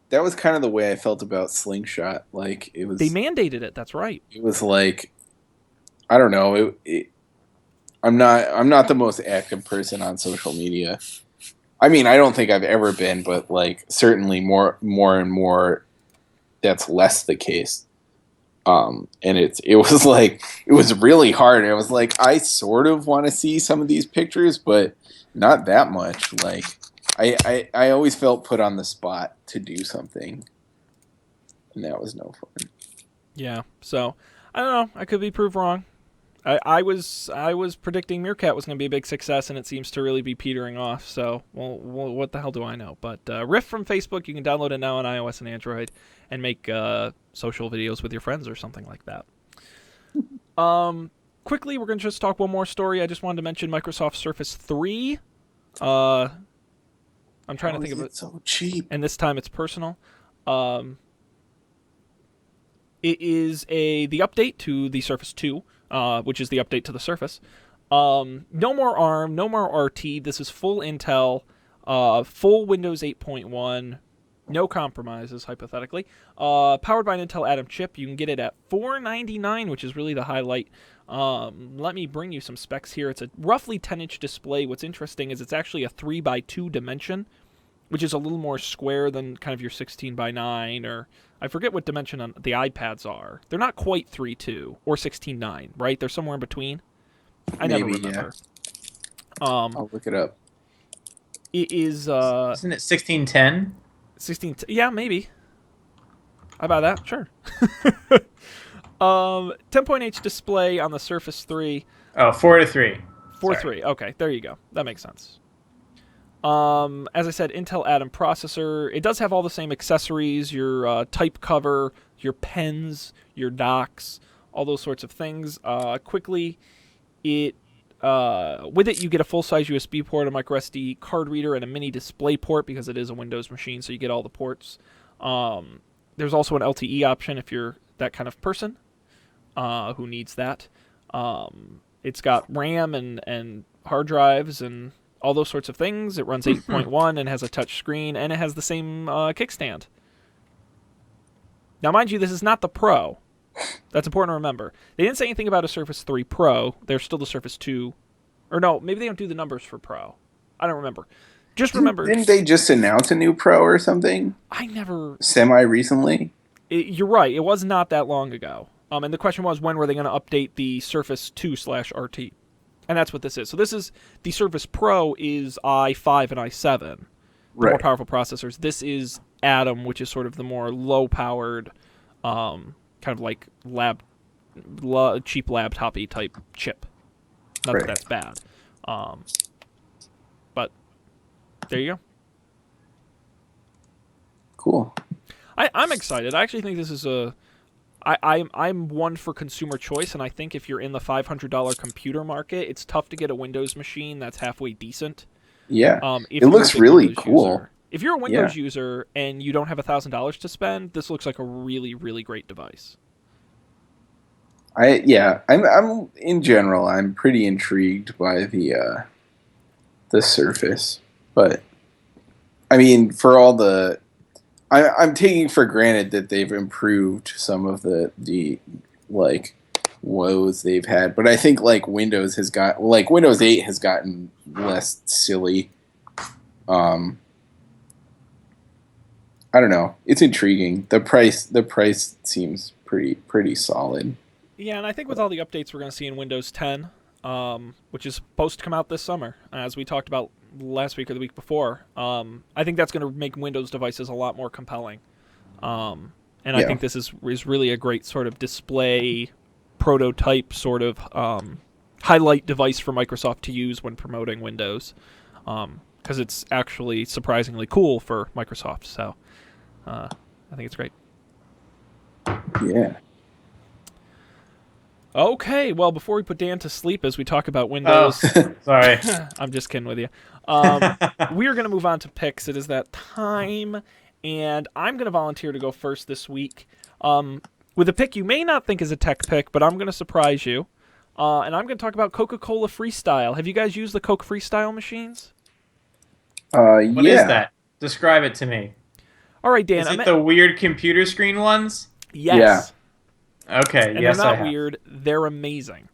That was kind of the way I felt about Slingshot. Like it was. They mandated it. That's right. It was like, I don't know. I'm not the most active person on social media. I mean, I don't think I've ever been, but like certainly more and more, that's less the case. And it was like it was really hard. It was like I sort of want to see some of these pictures, but not that much. Like I always felt put on the spot to do something, and that was no fun. Yeah. So I don't know. I could be proved wrong. I was predicting Meerkat was going to be a big success, and it seems to really be petering off. So, well, what the hell do I know? But Riff from Facebook, you can download it now on iOS and Android, and make social videos with your friends or something like that. Quickly, we're going to just talk one more story. I just wanted to mention Microsoft Surface 3. I'm trying to think of it. So cheap. And this time it's personal. It is the update to the Surface 2. Which is the update to the Surface. No more ARM, no more RT. This is full Intel, full Windows 8.1, no compromises, hypothetically. Powered by an Intel Atom chip. You can get it at $499, which is really the highlight. Let me bring you some specs here. It's a roughly 10-inch display. What's interesting is it's actually a 3x2 dimension, which is a little more square than kind of your 16 by 9, or I forget what dimension on the iPads are. They're not quite 3.2 or 16:9, right? They're somewhere in between. I never Maybe, remember. I'll look it up. It is Isn't it 1610? 16. Yeah, maybe. How about that? Sure. 10.8 display on the Surface 3. Oh, 4 to 3. 4.3. Okay, there you go. That makes sense. As I said, Intel Atom processor. It does have all the same accessories, your type cover, your pens, your docks, all those sorts of things. Quickly, with it you get a full-size USB port, a microSD card reader, and a mini display port because it is a Windows machine, so you get all the ports. There's also an LTE option if you're that kind of person who needs that. It's got RAM and hard drives and all those sorts of things. It runs 8.1 and has a touch screen, and it has the same kickstand. Now, mind you, this is not the Pro. That's important to remember. They didn't say anything about a Surface 3 Pro. They're still the Surface 2. Or no, maybe they don't do the numbers for Pro. I don't remember. Just remember... Didn't they just announce a new Pro or something? I never... Semi-recently? You're right. It was not that long ago. And the question was, when were they going to update the Surface 2/RT? And that's what this is. So this is... The Surface Pro is i5 and i7. The more powerful processors. This is Atom, which is sort of the more low-powered, kind of like cheap laptop-y type chip. Not that that's bad. But there you go. Cool. I'm excited. I actually think this is I'm one for consumer choice, and I think if you're in the $500 computer market, it's tough to get a Windows machine that's halfway decent. Yeah. It looks really cool. If you're a Windows user and you don't have $1,000 to spend, this looks like a really, really great device. I'm in general, I'm pretty intrigued by the Surface, but I mean, for all the, I'm taking for granted that they've improved some of the like woes they've had, but I think like Windows 8 has gotten less silly. I don't know. It's intriguing. The price seems pretty solid. Yeah, and I think with all the updates we're going to see in Windows 10, which is supposed to come out this summer, as we talked about last week or the week before, I think that's going to make Windows devices a lot more compelling. I think this is really a great sort of display prototype sort of highlight device for Microsoft to use when promoting Windows, because it's actually surprisingly cool for Microsoft. So I think it's great. Yeah. Okay, well, before we put Dan to sleep as we talk about Windows... Oh, sorry. I'm just kidding with you. We're going to move on to picks. It is that time, and I'm going to volunteer to go first this week with a pick you may not think is a tech pick, but I'm going to surprise you. And I'm going to talk about Coca-Cola Freestyle. Have you guys used the Coke Freestyle machines? What is that? Describe it to me. All right, Dan. Is it the weird computer screen ones? Yes. Yeah. Okay, and yes, they're not weird. They're amazing.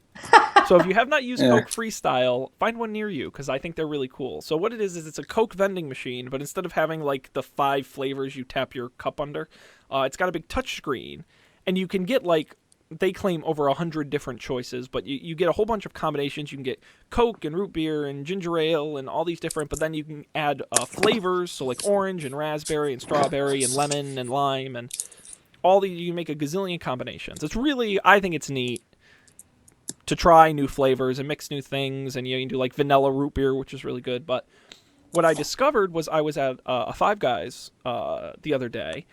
So if you have not used Coke Freestyle, find one near you, because I think they're really cool. So what it is it's a Coke vending machine, but instead of having like the 5 flavors you tap your cup under, it's got a big touch screen, and you can get like, they claim over 100 different choices, but you get a whole bunch of combinations. You can get Coke and root beer and ginger ale and all these different, but then you can add flavors, so like orange and raspberry and strawberry and lemon and lime and all these. You can make a gazillion combinations. It's really, I think it's neat to try new flavors and mix new things, and you can do like vanilla root beer, which is really good. But what I discovered was I was at a Five Guys the other day,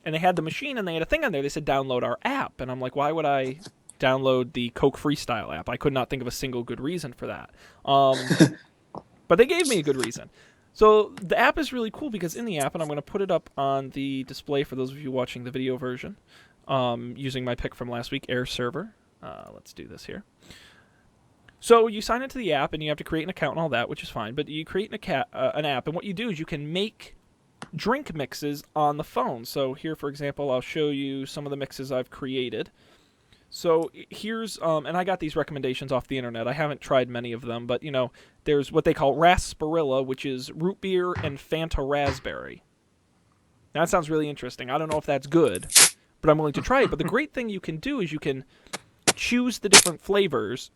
and they had the machine, and they had a thing on there. They said, download our app. And I'm like, why would I download the Coke Freestyle app? I could not think of a single good reason for that. But they gave me a good reason. So the app is really cool because in the app, and I'm going to put it up on the display for those of you watching the video version, using my pick from last week, Air Server. Let's do this here. So you sign into the app, and you have to create an account and all that, which is fine. But you create an app, and what you do is you can make drink mixes on the phone. So here, for example, I'll show you some of the mixes I've created. So here's, and I got these recommendations off the internet. I haven't tried many of them, but there's what they call Raspberilla, which is root beer and Fanta raspberry. Now, that sounds really interesting. I don't know if that's good, but I'm willing to try it. But the great thing you can do is you can choose the different flavors.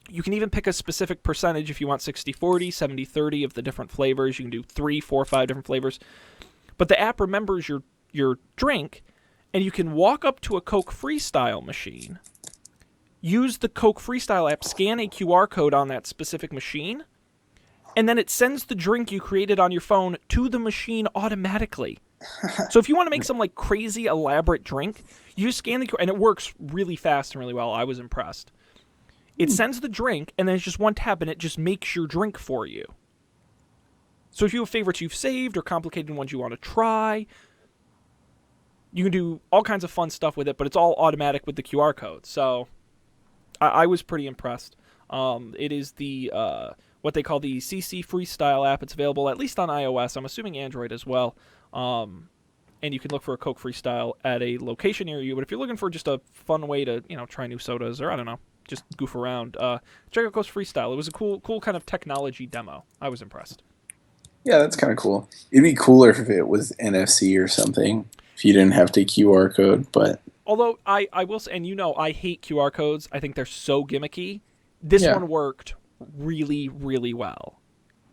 You can even pick a specific percentage if you want 60-40, 70-30 of the different flavors. You can do 3, 4, 5 different flavors. But the app remembers your drink, and you can walk up to a Coke Freestyle machine, use the Coke Freestyle app, scan a QR code on that specific machine, and then it sends the drink you created on your phone to the machine automatically. So if you want to make some like crazy elaborate drink, you just scan the QR, and it works really fast and really well. I was impressed. It sends the drink, and then it's just one tap, and it just makes your drink for you. So if you have favorites you've saved or complicated ones you want to try, you can do all kinds of fun stuff with it, but it's all automatic with the QR code. So I was pretty impressed. It is the what they call the CC Freestyle app. It's available at least on iOS. I'm assuming Android as well. And you can look for a Coke Freestyle at a location near you. But if you're looking for just a fun way to try new sodas or I don't know, just goof around, check out Coke Freestyle. It was a cool kind of technology demo. I was impressed. Yeah, that's kind of cool. It'd be cooler if it was NFC or something, if you didn't have to QR code, but... Although, I will say, and I hate QR codes. I think they're so gimmicky. This one worked really, really well.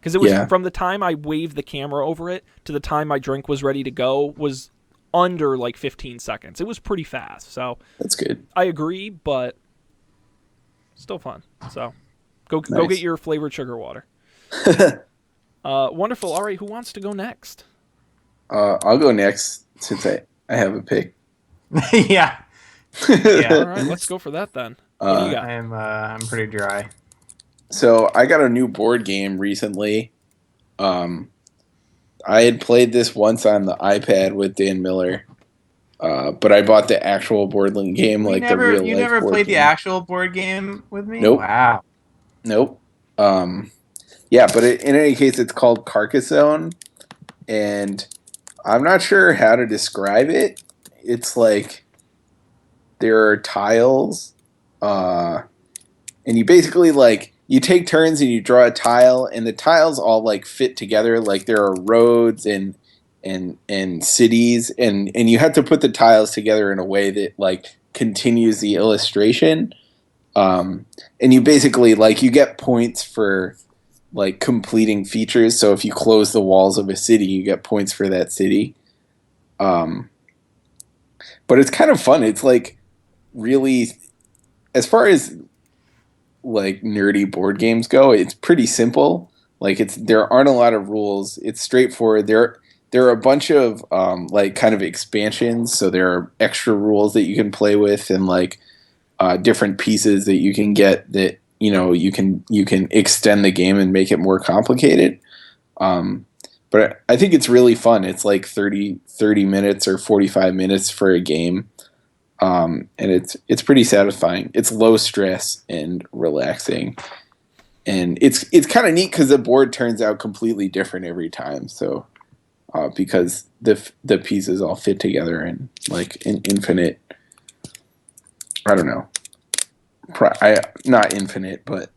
Because it was from the time I waved the camera over it to the time my drink was ready to go was under like 15 seconds. It was pretty fast, so... That's good. I agree, but still fun. So, go get your flavored sugar water. Wonderful. All right, who wants to go next? I'll go next since I have a pick. Yeah. All right, let's go for that then. What do you got? I'm pretty dry. So I got a new board game recently. I had played this once on the iPad with Dan Miller, but I bought the actual board game, the real. You never played the actual board game with me? Nope. Wow. Nope. Yeah, but in any case, it's called Carcassonne, and I'm not sure how to describe it. It's like there are tiles, and you basically you take turns and you draw a tile, and the tiles all fit together. Like there are roads and cities, and you have to put the tiles together in a way that continues the illustration. And you basically you get points for completing features. So if you close the walls of a city, you get points for that city. But it's kind of fun. It's really, as far as nerdy board games go, it's pretty simple. There aren't a lot of rules. It's straightforward. There are a bunch of kind of expansions. So there are extra rules that you can play with, and different pieces that you can get that you can extend the game and make it more complicated. But I think it's really fun. It's 30 minutes or 45 minutes for a game. And it's pretty satisfying. It's low stress and relaxing. And it's kind of neat because the board turns out completely different every time. So because the pieces all fit together in an infinite, I don't know. Not infinite, but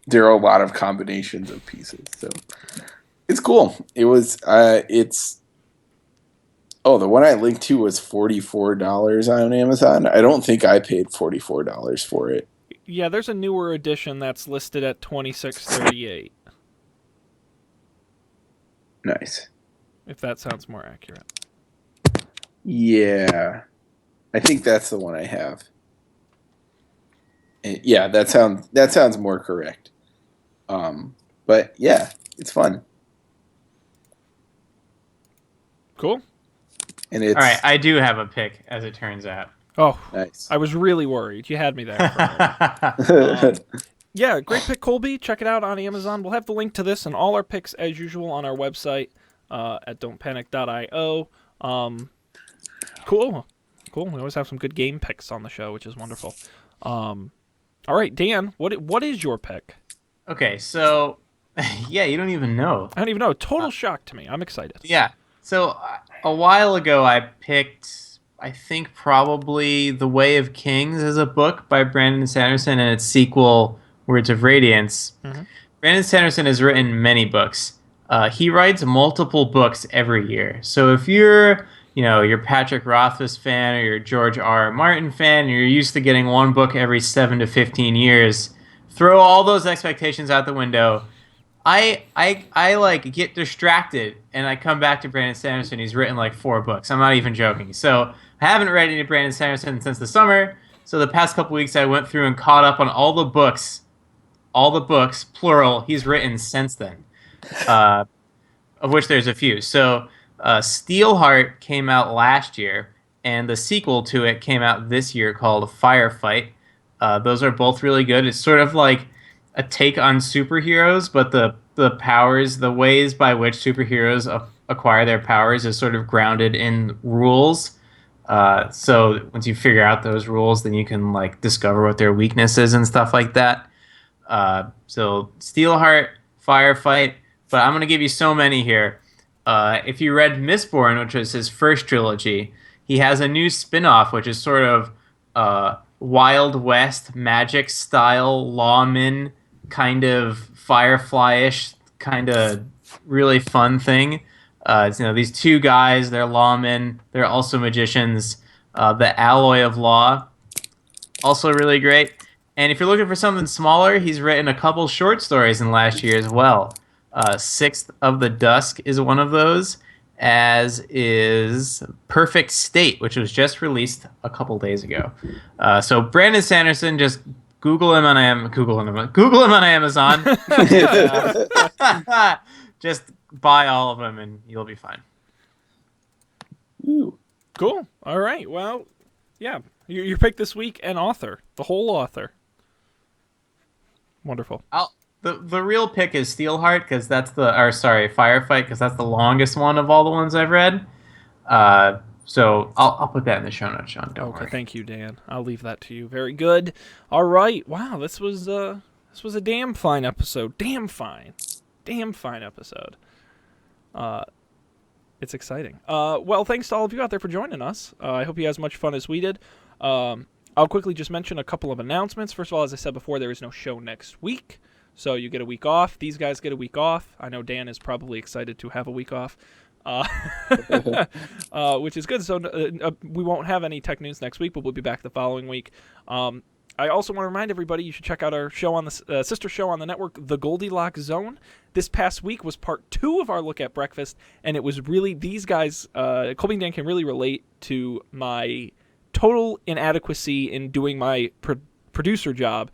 there are a lot of combinations of pieces. So it's cool. It was the one I linked to was $44 on Amazon. I don't think I paid $44 for it. Yeah, there's a newer edition that's listed at $26.38. Nice. If that sounds more accurate. Yeah. I think that's the one I have. Yeah, that sounds more correct. But yeah, it's fun. Cool. And it's all right. I do have a pick, as it turns out. Oh, nice. I was really worried. You had me there. Yeah, great pick, Colby. Check it out on Amazon. We'll have the link to this and all our picks as usual on our website at don'tpanic.io. Cool. We always have some good game picks on the show, which is wonderful. All right, Dan, what is your pick? Okay, so yeah, you don't even know. I don't even know. Total shock to me. I'm excited. Yeah. So a while ago, I picked I think probably The Way of Kings is a book by Brandon Sanderson and its sequel, Words of Radiance. Hmm. Brandon Sanderson has written many books. He writes multiple books every year. So if you're Patrick Rothfuss fan or you're a George R. R. Martin fan, and you're used to getting one book every 7 to 15 years, throw all those expectations out the window. I like get distracted and I come back to Brandon Sanderson. He's written like 4 books. I'm not even joking. So I haven't read any Brandon Sanderson since the summer. So the past couple weeks I went through and caught up on all the books, plural, he's written since then, uh, of which there's a few. So Steelheart came out last year, and the sequel to it came out this year called Firefight. Those are both really good. It's sort of like a take on superheroes, but the powers, the ways by which superheroes acquire their powers is sort of grounded in rules. So once you figure out those rules, then you can like discover what their weaknesses and stuff like that. So Steelheart, Firefight, but I'm gonna give you so many here. If you read Mistborn, which was his first trilogy, he has a new spin-off, which is sort of Wild West magic style lawman kind of Firefly-ish kind of really fun thing. These two guys, they're lawmen, they're also magicians. The Alloy of Law, also really great. And if you're looking for something smaller, he's written a couple short stories in last year as well. Sixth of the Dusk is one of those, as is Perfect State, which was just released a couple days ago. So Brandon Sanderson, just Google him on Amazon. Just buy all of them, and you'll be fine. Ooh. Cool. All right. Well, yeah. Your pick this week and author, the whole author. Wonderful. The real pick is Steelheart because Firefight because that's the longest one of all the ones I've read. So I'll put that in the show notes, Sean. Don't worry. Thank you, Dan. I'll leave that to you. Very good. All right. Wow, this was a damn fine episode. Damn fine episode. It's exciting. Well, thanks to all of you out there for joining us. I hope you had as much fun as we did. I'll quickly just mention a couple of announcements. First of all, as I said before, there is no show next week, so you get a week off. These guys get a week off. I know Dan is probably excited to have a week off, which is good. So we won't have any tech news next week, but we'll be back the following week. I also want to remind everybody you should check out our show on the sister show on the network, The Goldilocks Zone. This past week was part 2 of our look at breakfast, and it was really these guys. Colby and Dan can really relate to my total inadequacy in doing my producer job.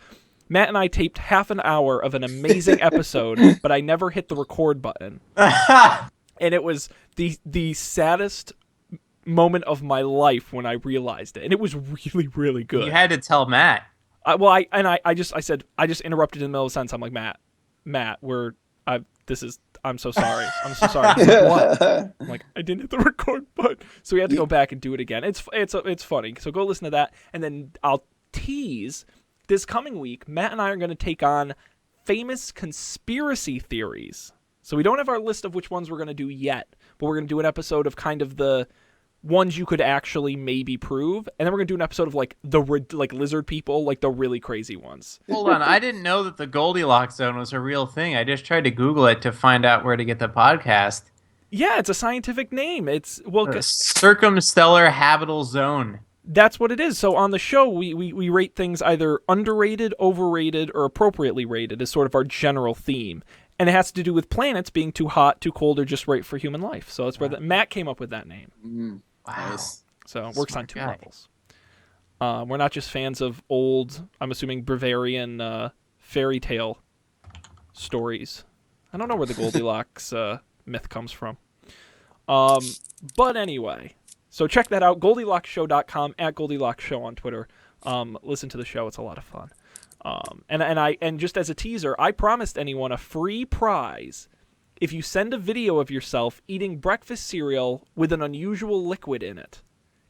Matt and I taped half an hour of an amazing episode, but I never hit the record button. And it was the saddest moment of my life when I realized it. And it was really, really good. You had to tell Matt. I just interrupted in the middle of a sentence. I'm like, Matt, I'm so sorry. I'm so sorry. He's like, what? I'm like, I didn't hit the record button. So we had to go back and do it again. It's funny. So go listen to that. And then I'll tease this coming week, Matt and I are going to take on famous conspiracy theories. So we don't have our list of which ones we're going to do yet, but we're going to do an episode of kind of the ones you could actually maybe prove, and then we're going to do an episode of like lizard people, like the really crazy ones. Hold on, I didn't know that the Goldilocks Zone was a real thing. I just tried to Google it to find out where to get the podcast. Yeah, it's a scientific name. It's circumstellar habitable zone. That's what it is. So on the show, we rate things either underrated, overrated, or appropriately rated as sort of our general theme. And it has to do with planets being too hot, too cold, or just right for human life. So that's where Matt came up with that name. Wow. Nice. So it works on 2 levels. We're not just fans of old, I'm assuming, Bavarian fairy tale stories. I don't know where the Goldilocks myth comes from. But anyway, so check that out, GoldilocksShow.com, at GoldilocksShow on Twitter. Listen to the show. It's a lot of fun. And just as a teaser, I promised anyone a free prize if you send a video of yourself eating breakfast cereal with an unusual liquid in it.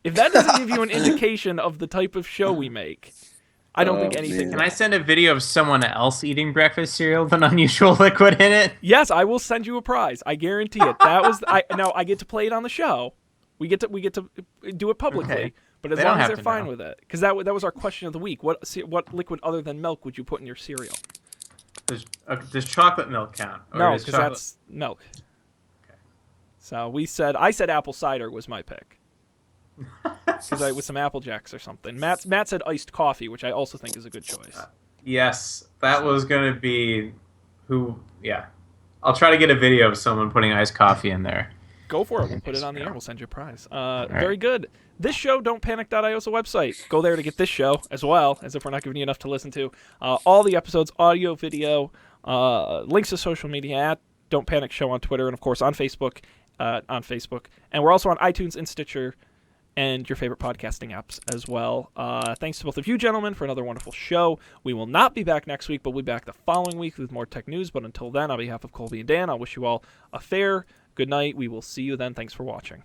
If that doesn't give you an indication of the type of show we make, I don't think anything. Can I send a video of someone else eating breakfast cereal with an unusual liquid in it? Yes, I will send you a prize. I guarantee it. That was now I get to play it on the show. We get to do it publicly, Okay. but as They don't long as have they're to fine know. with it, because that was our question of the week. What liquid other than milk would you put in your cereal? Does chocolate milk count? Or No, does because chocolate... that's milk. Okay. So I said apple cider was my pick. Because with some Apple Jacks or something. Matt said iced coffee, which I also think is a good choice. Yes, that was going to be who. Yeah, I'll try to get a video of someone putting iced coffee in there. Go for it. We'll put it on the air. We'll send you a prize. right. Very good. This show, don'tpanic.io, is a website. Go there to get this show as well, as if we're not giving you enough to listen to. All the episodes, audio, video, links to social media at Don't Panic Show on Twitter, and of course on Facebook. And we're also on iTunes and Stitcher and your favorite podcasting apps as well. Thanks to both of you gentlemen for another wonderful show. We will not be back next week, but we'll be back the following week with more tech news. But until then, on behalf of Colby and Dan, I'll wish you all a fair good night. We will see you then. Thanks for watching.